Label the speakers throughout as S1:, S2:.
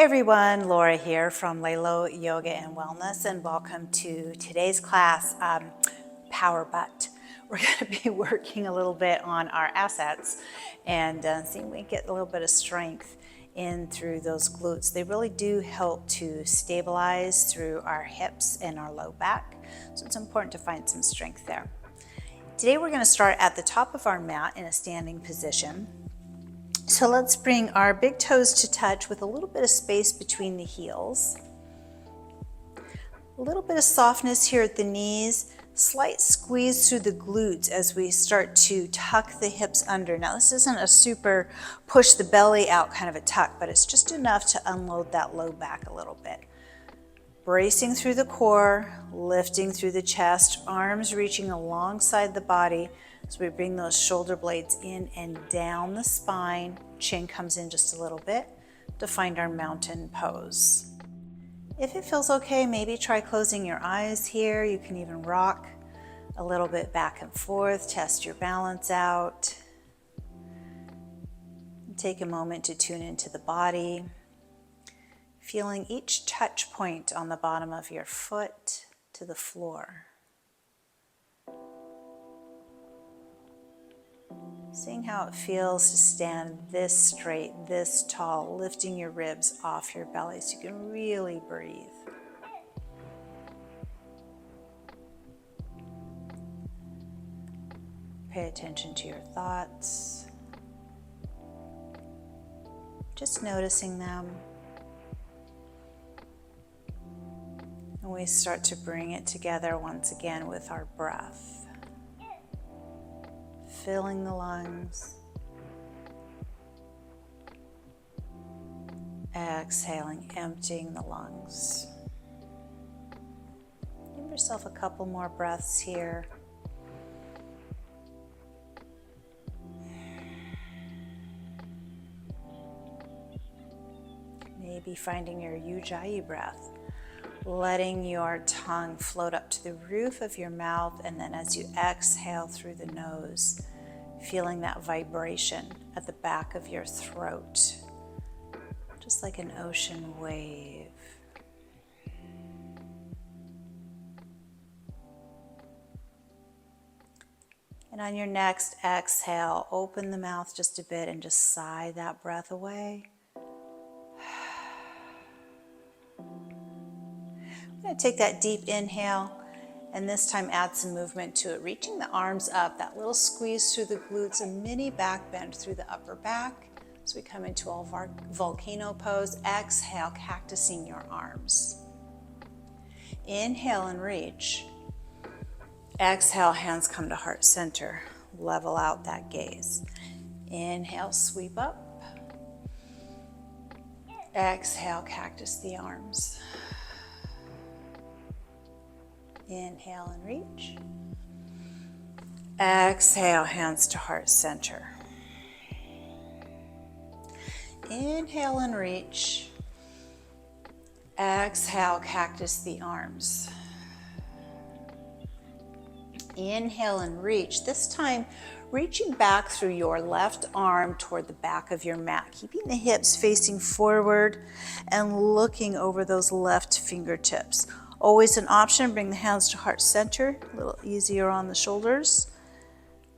S1: Hey everyone, Laura here from Lalo Yoga and Wellness, and welcome to today's class, Power Butt. We're going to be working a little bit on our assets and seeing if we can get a little bit of strength in through those glutes. They really do help to stabilize through our hips and our low back, so it's important to find some strength there. Today we're going to start at the top of our mat in a standing position. So let's bring our big toes to touch with a little bit of space between the heels. A little bit of softness here at the knees, slight squeeze through the glutes as we start to tuck the hips under. Now this isn't a super push the belly out kind of a tuck, but it's just enough to unload that low back a little bit. Bracing through the core, lifting through the chest, arms reaching alongside the body. So we bring those shoulder blades in and down the spine. Chin comes in just a little bit to find our mountain pose. If it feels okay, maybe try closing your eyes here. You can even rock a little bit back and forth, test your balance out. Take a moment to tune into the body, feeling each touch point on the bottom of your foot to the floor. Seeing how it feels to stand this straight, this tall, lifting your ribs off your belly so you can really breathe. Pay attention to your thoughts. Just noticing them. And we start to bring it together once again with our breath. Filling the lungs, exhaling, emptying the lungs. Give yourself a couple more breaths here. Maybe finding your ujjayi breath, letting your tongue float up to the roof of your mouth, and then as you exhale through the nose, feeling that vibration at the back of your throat, just like an ocean wave. And on your next exhale, open the mouth just a bit and just sigh that breath away. I'm going to take that deep inhale and this time add some movement to it, reaching the arms up, that little squeeze through the glutes, a mini back bend through the upper back. So we come into our volcano pose. Exhale, cactusing your arms. Inhale and reach. Exhale, hands come to heart center. Level out that gaze. Inhale, sweep up. Exhale, cactus the arms. Inhale and reach. Exhale, hands to heart center. Inhale and reach. Exhale, cactus the arms. Inhale and reach. This time, reaching back through your left arm toward the back of your mat, keeping the hips facing forward and looking over those left fingertips. Always an option, bring the hands to heart center, a little easier on the shoulders.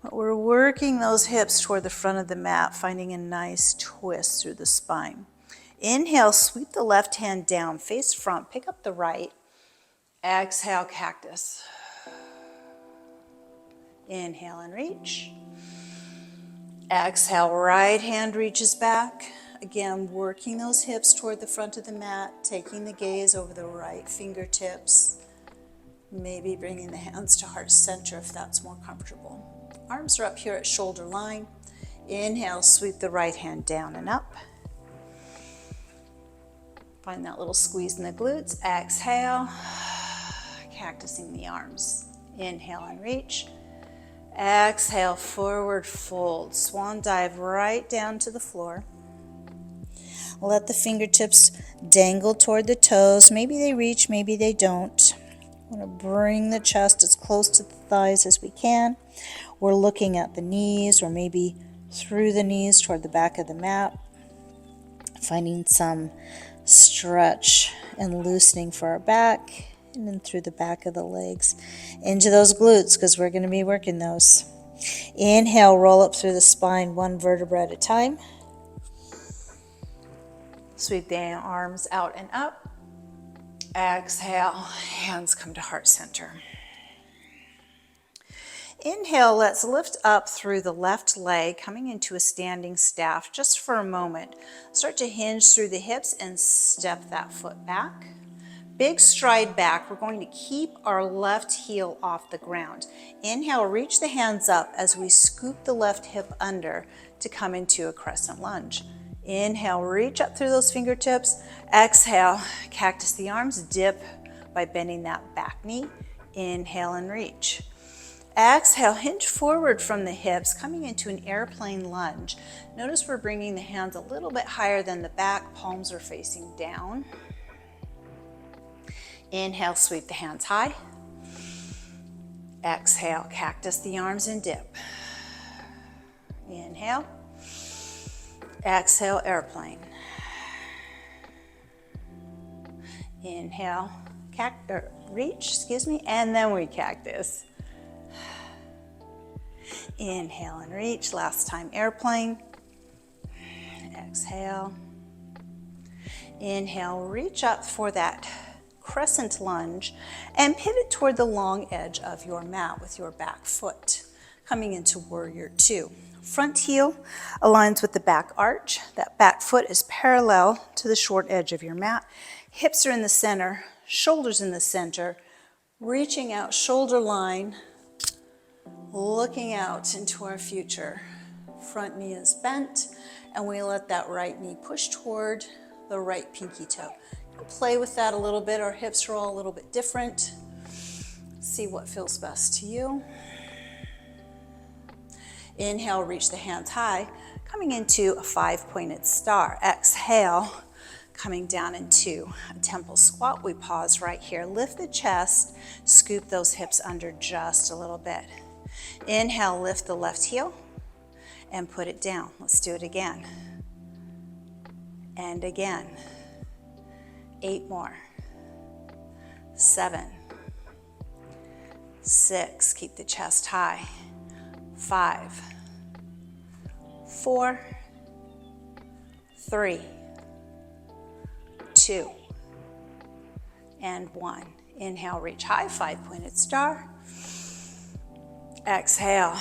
S1: But we're working those hips toward the front of the mat, finding a nice twist through the spine. Inhale, sweep the left hand down, face front, pick up the right. Exhale, cactus. Inhale and reach. Exhale, right hand reaches back. Again, working those hips toward the front of the mat, taking the gaze over the right fingertips. Maybe bringing the hands to heart center if that's more comfortable. Arms are up here at shoulder line. Inhale, sweep the right hand down and up. Find that little squeeze in the glutes. Exhale, cactusing the arms. Inhale and reach. Exhale, forward fold. Swan dive right down to the floor. Let the fingertips dangle toward the toes. Maybe they reach, maybe they don't. We want to bring the chest as close to the thighs as we can. We're looking at the knees or maybe through the knees toward the back of the mat. Finding some stretch and loosening for our back, and then through the back of the legs into those glutes, because we're going to be working those. Inhale, roll up through the spine, one vertebra at a time. Sweep the arms out and up. Exhale, hands come to heart center. Inhale, let's lift up through the left leg, coming into a standing staff just for a moment. Start to hinge through the hips and step that foot back. Big stride back. We're going to keep our left heel off the ground. Inhale, reach the hands up as we scoop the left hip under to come into a crescent lunge. Inhale, reach up through those fingertips. Exhale, cactus the arms, dip by bending that back knee. Inhale and reach. Exhale, hinge forward from the hips, coming into an airplane lunge. Notice we're bringing the hands a little bit higher than the back, palms are facing down. Inhale, sweep the hands high. Exhale, cactus the arms and dip. Inhale. Exhale, airplane. Inhale, reach, and then we cactus. Inhale and reach, last time airplane. Exhale. Inhale, reach up for that crescent lunge and pivot toward the long edge of your mat with your back foot. Coming into warrior two. Front heel aligns with the back arch. That back foot is parallel to the short edge of your mat. Hips are in the center, shoulders in the center, reaching out shoulder line, looking out into our future. Front knee is bent, and we let that right knee push toward the right pinky toe. Play with that a little bit. Our hips are all a little bit different. See what feels best to you. Inhale, reach the hands high, coming into a 5-pointed star. Exhale, coming down into a temple squat. We pause right here. Lift the chest, scoop those hips under just a little bit. Inhale, lift the left heel and put it down. Let's do it again. And again. 8 more. 7. 6. Keep the chest high. 5. 4. 3. 2. And 1. Inhale, reach high, 5-pointed star. Exhale,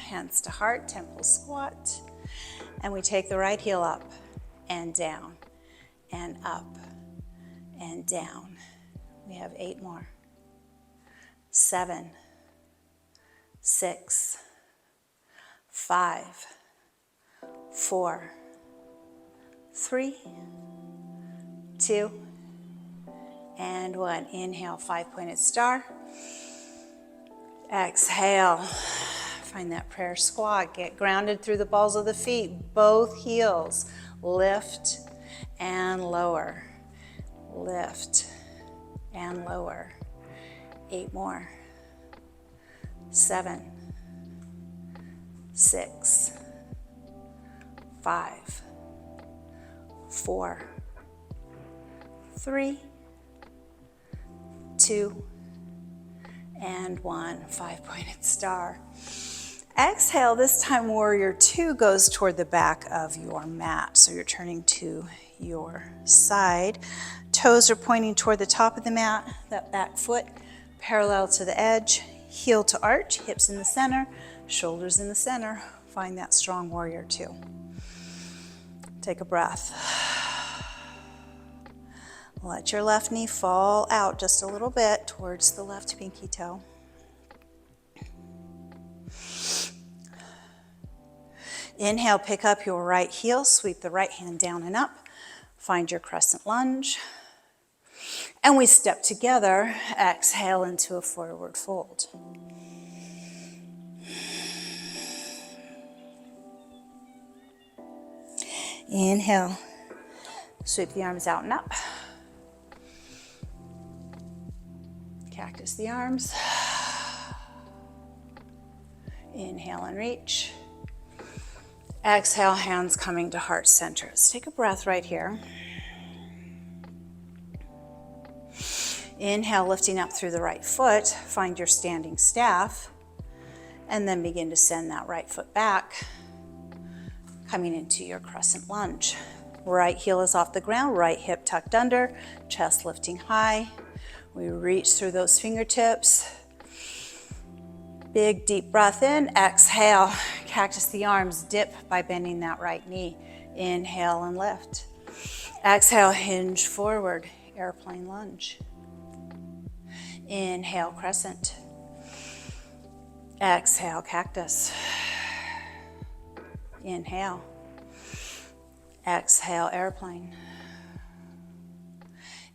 S1: hands to heart, temple squat. And we take the right heel up and down and up and down. We have 8 more. 7, 6, 5, 4, 3, 2, and 1. Inhale, 5-pointed star. Exhale, find that prayer squat. Get grounded through the balls of the feet. Both heels lift and lower. Lift and lower. 8 more. 7, 6, 5, 4, 3, 2, and 1. 5-pointed star. Exhale, this time warrior two goes toward the back of your mat. So you're turning to your side. Toes are pointing toward the top of the mat, that back foot parallel to the edge, heel to arch, hips in the center, shoulders in the center. Find that strong warrior two. Take a breath. Let your left knee fall out just a little bit towards the left pinky toe. Inhale, pick up your right heel, sweep the right hand down and up. Find your crescent lunge. And we step together, exhale into a forward fold. Inhale, sweep the arms out and up. Cactus the arms. Inhale and reach. Exhale, hands coming to heart center. Let's take a breath right here. Inhale, lifting up through the right foot. Find your standing staff. And then begin to send that right foot back, coming into your crescent lunge. Right heel is off the ground, right hip tucked under, chest lifting high. We reach through those fingertips. Big deep breath in, exhale, cactus the arms, dip by bending that right knee. Inhale and lift. Exhale, hinge forward, airplane lunge. Inhale, crescent. Exhale, cactus. Inhale. Exhale, airplane.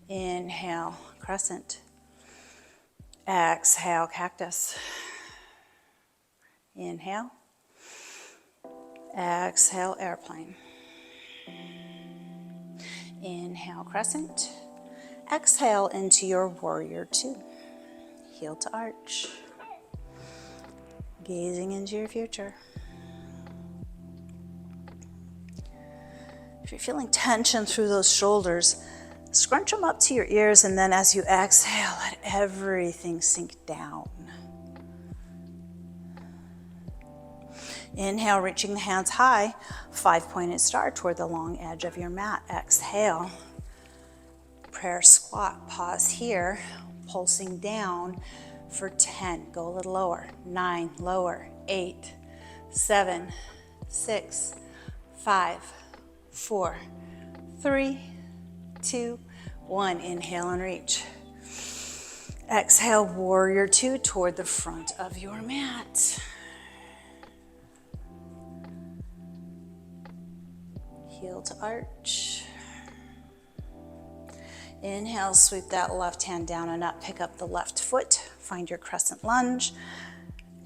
S1: Inhale, crescent. Exhale, cactus. Inhale. Exhale, airplane. Inhale, crescent. Exhale into your warrior two. Heel to arch. Gazing into your future. If you're feeling tension through those shoulders, scrunch them up to your ears, and then as you exhale, let everything sink down. Inhale, reaching the hands high, 5-pointed star toward the long edge of your mat. Exhale, prayer squat. Pause here, pulsing down for 10. Go a little lower. 9, lower. 8, 7, 6, 5, 4, 3, 2, 1. Inhale and reach. Exhale, warrior two toward the front of your mat. Heel to arch. Inhale, sweep that left hand down and up. Pick up the left foot. Find your crescent lunge.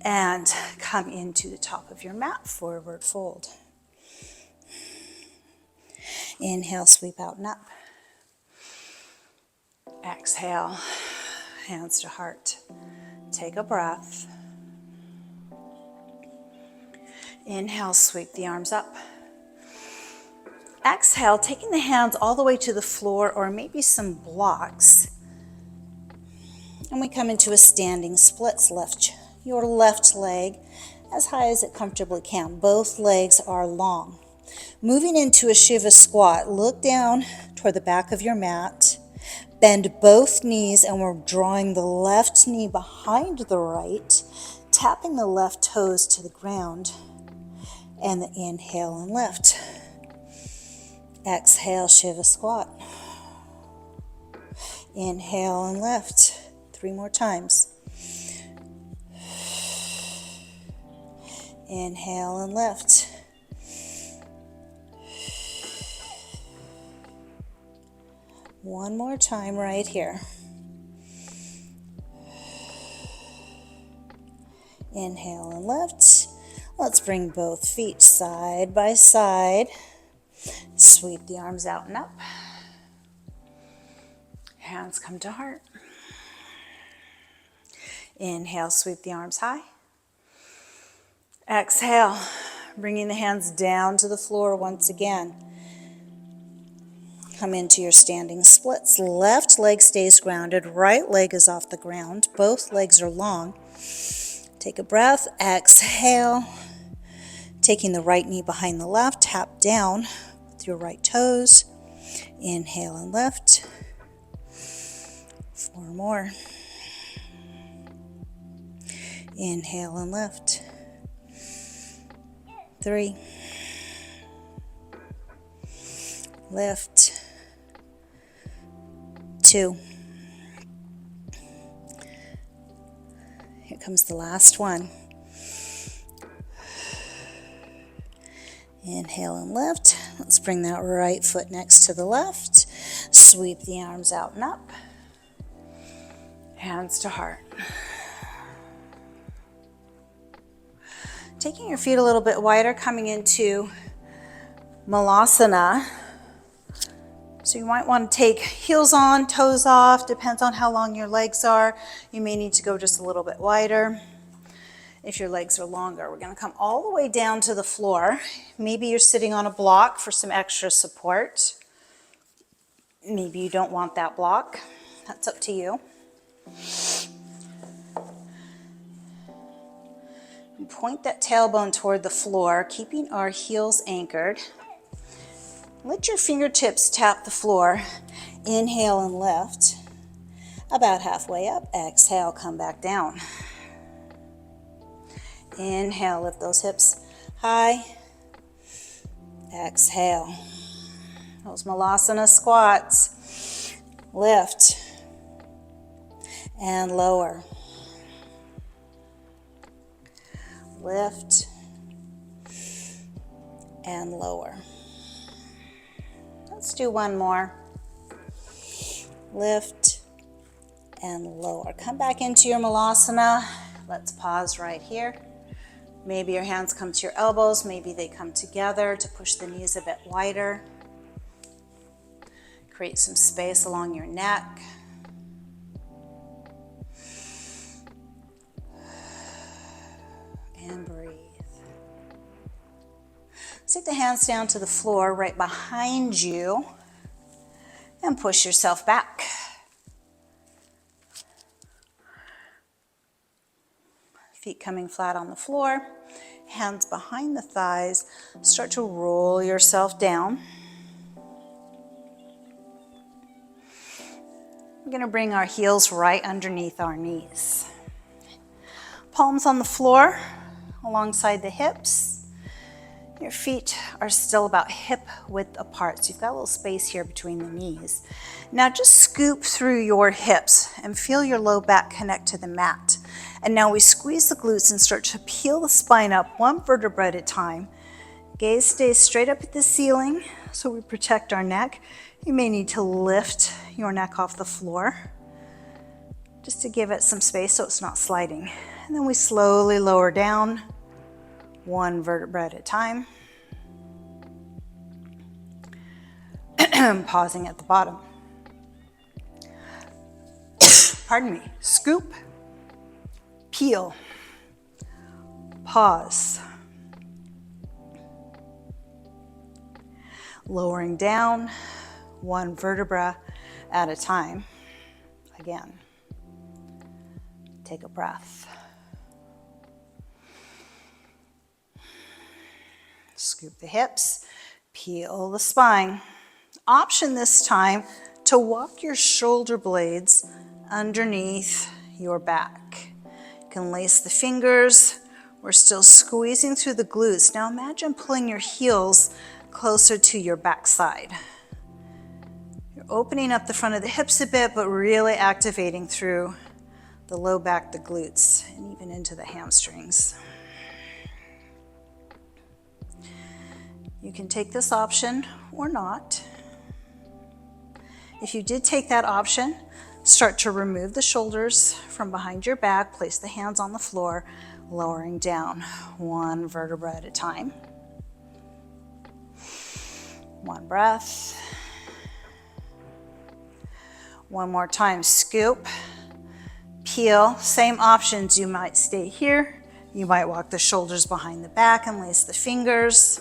S1: And come into the top of your mat, forward fold. Inhale, sweep out and up. Exhale, hands to heart. Take a breath. Inhale, sweep the arms up. Exhale, taking the hands all the way to the floor or maybe some blocks. And we come into a standing splits. Lift your left leg as high as it comfortably can. Both legs are long. Moving into a Shiva squat, look down toward the back of your mat. Bend both knees, and we're drawing the left knee behind the right, tapping the left toes to the ground. And the inhale and lift. Exhale, Shiva squat. Inhale and lift. 3 more times. Inhale and lift. One more time right here. Inhale and lift. Let's bring both feet side by side. Sweep the arms out and up. Hands come to heart. Inhale, sweep the arms high. Exhale, bringing the hands down to the floor once again. Come into your standing splits. Left leg stays grounded, right leg is off the ground. Both legs are long. Take a breath, exhale. Taking the right knee behind the left, tap down with your right toes. Inhale and lift. 4 more. Inhale and lift. 3. Lift. 2. Here comes the last one. Inhale and lift. Let's bring that right foot next to the left. Sweep the arms out and up. Hands to heart. Taking your feet a little bit wider, coming into Malasana. So you might want to take heels on, toes off, depends on how long your legs are. You may need to go just a little bit wider. if your legs are longer. We're gonna come all the way down to the floor. Maybe you're sitting on a block for some extra support. Maybe you don't want that block. That's up to you. And point that tailbone toward the floor, keeping our heels anchored. Let your fingertips tap the floor. Inhale and lift. About halfway up, exhale, come back down. Inhale, lift those hips high. Exhale. Those Malasana squats. Lift and lower. Lift and lower. Let's do one more. Lift and lower. Come back into your Malasana. Let's pause right here. Maybe your hands come to your elbows. Maybe they come together to push the knees a bit wider. Create some space along your neck. And breathe. Take the hands down to the floor right behind you and push yourself back. Feet coming flat on the floor, hands behind the thighs. Start to roll yourself down. We're going to bring our heels right underneath our knees. Palms on the floor alongside the hips. Your feet are still about hip width apart, so you've got a little space here between the knees. Now just scoop through your hips and feel your low back connect to the mat. And now we squeeze the glutes and start to peel the spine up one vertebra at a time. Gaze stays straight up at the ceiling, so we protect our neck. You may need to lift your neck off the floor just to give it some space so it's not sliding. And then we slowly lower down one vertebra at a time. Pausing at the bottom. Pardon me. Scoop, peel, pause. Lowering down one vertebra at a time. Again, take a breath. Scoop the hips, peel the spine. Option this time to walk your shoulder blades underneath your back. You can lace the fingers. We're still squeezing through the glutes. Now imagine pulling your heels closer to your backside. You're opening up the front of the hips a bit, but really activating through the low back, the glutes, and even into the hamstrings. You can take this option or not. If you did take that option, start to remove the shoulders from behind your back, place the hands on the floor, lowering down one vertebra at a time. One breath. One more time, scoop, peel. Same options, you might stay here. You might walk the shoulders behind the back and lace the fingers.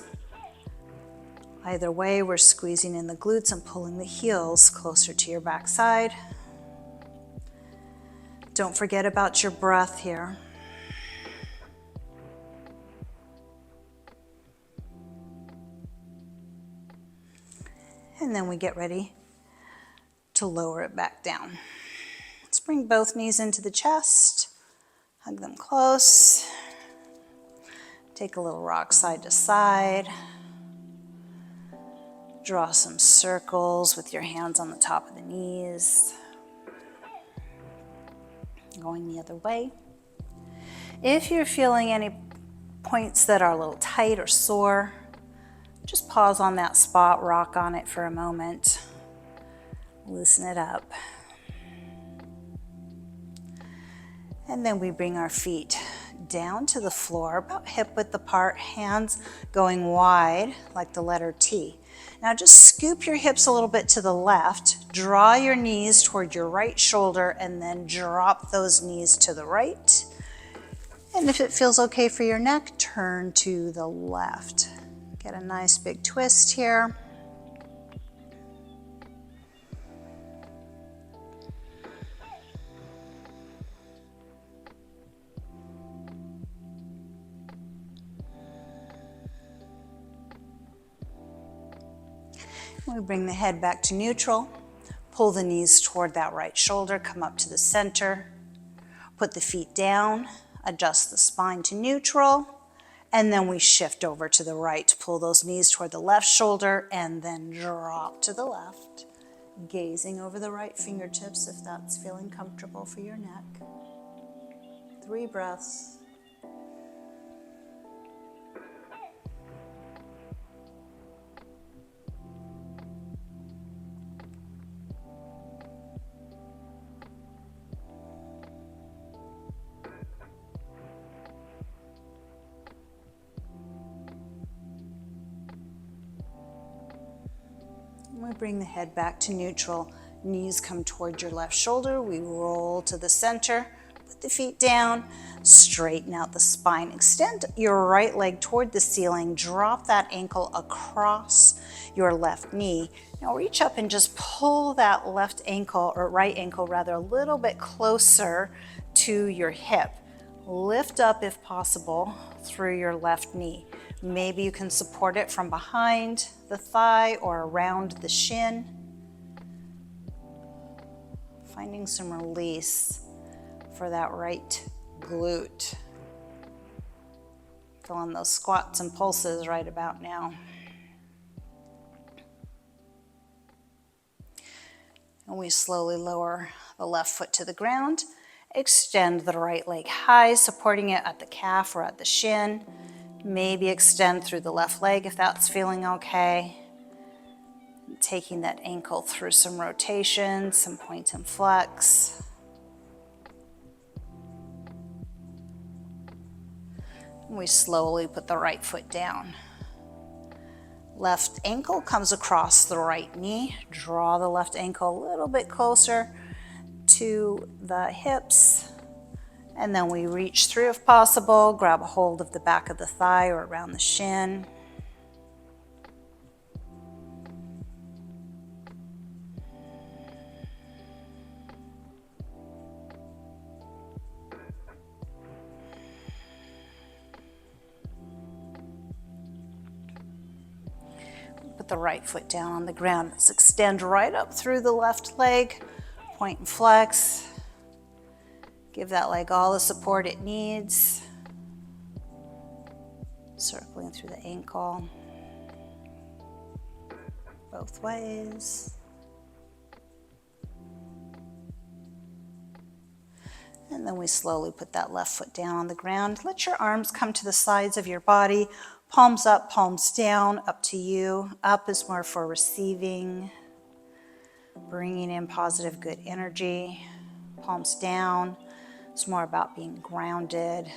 S1: Either way, we're squeezing in the glutes and pulling the heels closer to your backside. Don't forget about your breath here. And then we get ready to lower it back down. Let's bring both knees into the chest, hug them close. Take a little rock side to side. Draw some circles with your hands on the top of the knees. Going the other way. If you're feeling any points that are a little tight or sore, just pause on that spot, rock on it for a moment. Loosen it up. And then we bring our feet down to the floor, about hip width apart, hands going wide like the letter T. Now just scoop your hips a little bit to the left, draw your knees toward your right shoulder, and then drop those knees to the right. And if it feels okay for your neck, turn to the left. Get a nice big twist here. We bring the head back to neutral. Pull the knees toward that right shoulder, come up to the center. Put the feet down, adjust the spine to neutral, and then we shift over to the right. Pull those knees toward the left shoulder and then drop to the left, gazing over the right fingertips if that's feeling comfortable for your neck. 3 breaths. We bring the head back to neutral. Knees come toward your left shoulder. We roll to the center. Put the feet down. Straighten out the spine. Extend your right leg toward the ceiling. Drop that ankle across your left knee. Now reach up and just pull that left ankle, or right ankle rather, a little bit closer to your hip. Lift up if possible through your left knee. Maybe you can support it from behind the thigh or around the shin. Finding some release for that right glute. Feeling those squats and pulses right about now. And we slowly lower the left foot to the ground. Extend the right leg high, supporting it at the calf or at the shin. Maybe extend through the left leg if that's feeling okay. Taking that ankle through some rotation, some point and flex. We slowly put the right foot down. Left ankle comes across the right knee. Draw the left ankle a little bit closer to the hips. And then we reach through if possible, grab a hold of the back of the thigh or around the shin. Put the right foot down on the ground. Let's extend right up through the left leg, point and flex. Give that leg all the support it needs. Circling through the ankle. Both ways. And then we slowly put that left foot down on the ground. Let your arms come to the sides of your body. Palms up, palms down, up to you. Up is more for receiving, bringing in positive, good energy. Palms down. It's more about being grounded.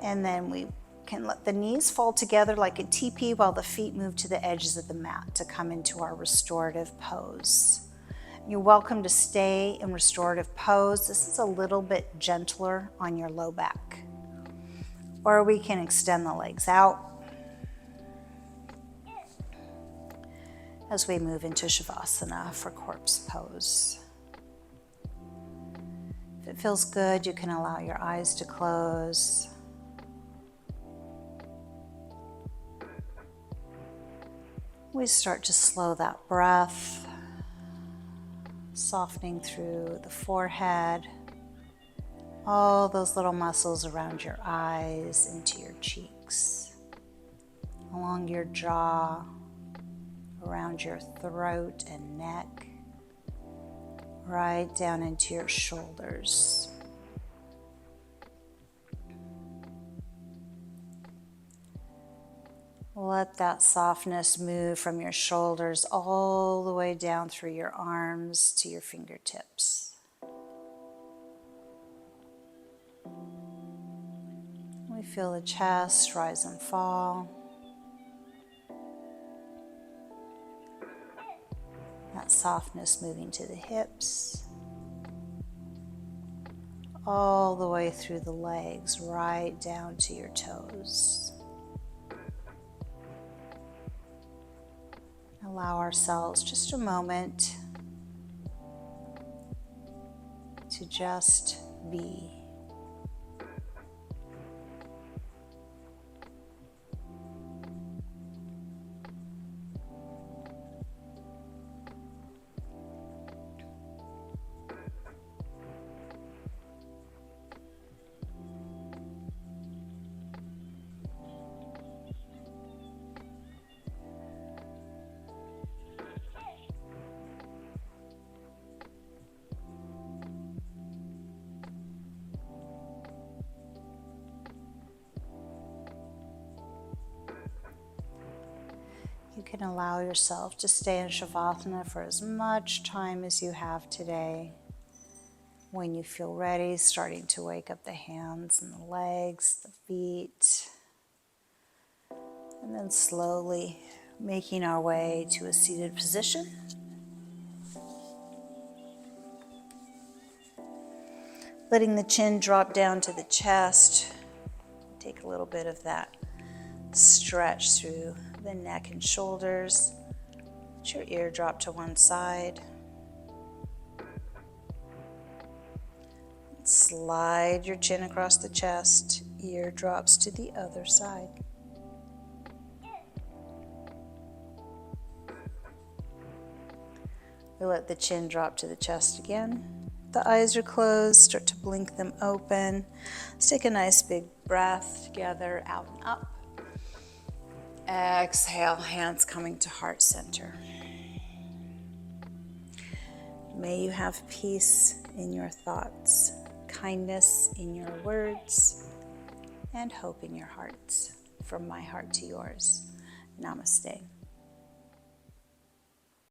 S1: And then we can let the knees fall together like a teepee while the feet move to the edges of the mat to come into our restorative pose. You're welcome to stay in restorative pose. This is a little bit gentler on your low back. Or we can extend the legs out as we move into Shavasana for corpse pose. If it feels good, you can allow your eyes to close. We start to slow that breath, softening through the forehead, all those little muscles around your eyes, into your cheeks, along your jaw, around your throat and neck, right down into your shoulders. Let that softness move from your shoulders all the way down through your arms to your fingertips. We feel the chest rise and fall. That softness moving to the hips, all the way through the legs, right down to your toes. Allow ourselves just a moment to just be. You can allow yourself to stay in Shavasana for as much time as you have today. When you feel ready, starting to wake up the hands and the legs, the feet, and then slowly making our way to a seated position. Letting the chin drop down to the chest. Take a little bit of that stretch through the neck and shoulders. Let your ear drop to one side. Slide your chin across the chest. Ear drops to the other side. We let the chin drop to the chest again. The eyes are closed. Start to blink them open. Let's take a nice big breath together, out and up. Exhale, hands coming to heart center. May you have peace in your thoughts, kindness in your words, and hope in your hearts. From my heart to yours. Namaste.